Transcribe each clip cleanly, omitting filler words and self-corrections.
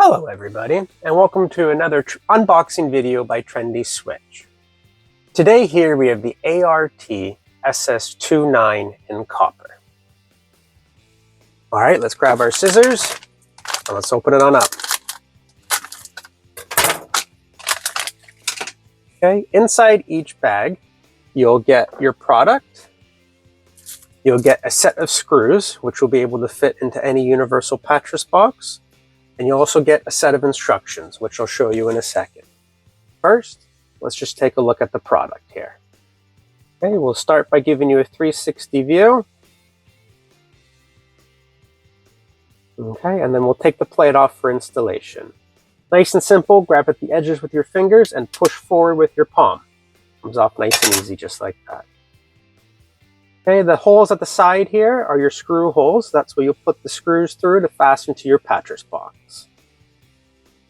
Hello everybody, and welcome to another unboxing video by Trendi Switch. Today here we have the ART-SS29 in copper. Alright, let's grab our scissors and let's open it on up. Okay, inside each bag you'll get your product, you'll get a set of screws which will be able to fit into any universal pattress box, and you'll also get a set of instructions, which I'll show you in a second. First, let's just take a look at the product here. Okay, we'll start by giving you a 360 view. Okay, and then we'll take the plate off for installation. Nice and simple, grab at the edges with your fingers and push forward with your palm. Comes off nice and easy, just like that. Okay, the holes at the side here are your screw holes. That's where you'll put the screws through to fasten to your pattress box.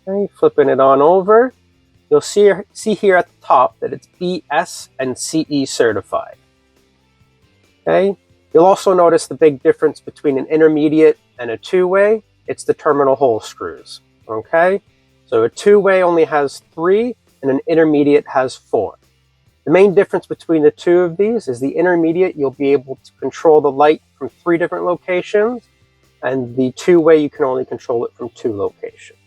Okay, flipping it on over, you'll see here at the top that it's BS and CE certified. Okay, you'll also notice the big difference between an intermediate and a two-way. It's the terminal hole screws. Okay, so a two-way only has 3 and an intermediate has 4. The main difference between the two of these is the intermediate, you'll be able to control the light from 3 different locations, and the two-way you can only control it from 2 locations.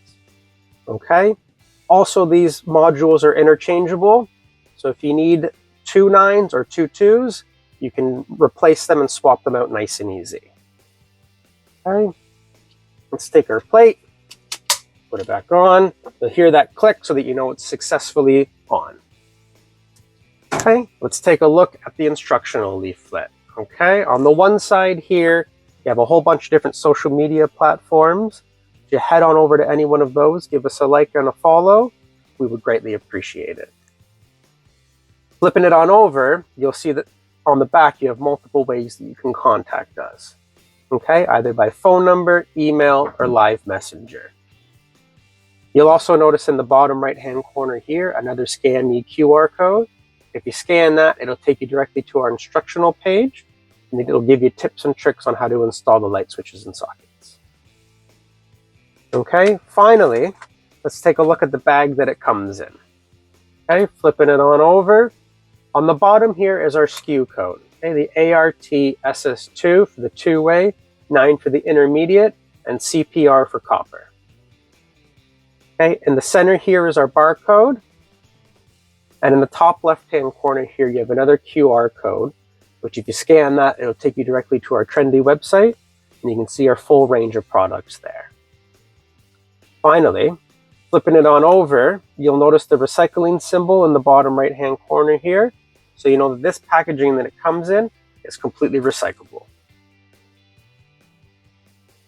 Okay? Also, these modules are interchangeable, so if you need 2 9s or 2 2s, you can replace them and swap them out nice and easy. Okay? Let's take our plate, put it back on. You'll hear that click so that you know it's successfully on. Okay, let's take a look at the instructional leaflet. Okay, on the one side here, you have a whole bunch of different social media platforms. If you head on over to any one of those, give us a like and a follow. We would greatly appreciate it. Flipping it on over, you'll see that on the back you have multiple ways that you can contact us. Okay, either by phone number, email, or live messenger. You'll also notice in the bottom right-hand corner here, another Scan Me QR code. If you scan that, it'll take you directly to our instructional page, and it'll give you tips and tricks on how to install the light switches and sockets. Okay, finally, let's take a look at the bag that it comes in. Okay, flipping it on over. On the bottom here is our SKU code. Okay, the ART-SS2 for the two-way, 9 for the intermediate, and CPR for copper. Okay, in the center here is our barcode. And in the top left-hand corner here, you have another QR code, which if you scan that, it'll take you directly to our Trendi website, and you can see our full range of products there. Finally, flipping it on over, you'll notice the recycling symbol in the bottom right-hand corner here, so you know that this packaging that it comes in is completely recyclable.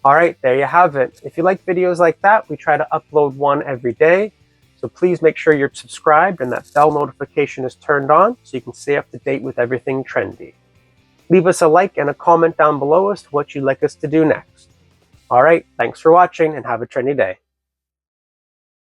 All right, there you have it. If you like videos like that, we try to upload one every day. So please make sure you're subscribed and that bell notification is turned on so you can stay up to date with everything trendy. Leave us a like and a comment down below as to what you'd like us to do next. All right, thanks for watching and have a trendy day.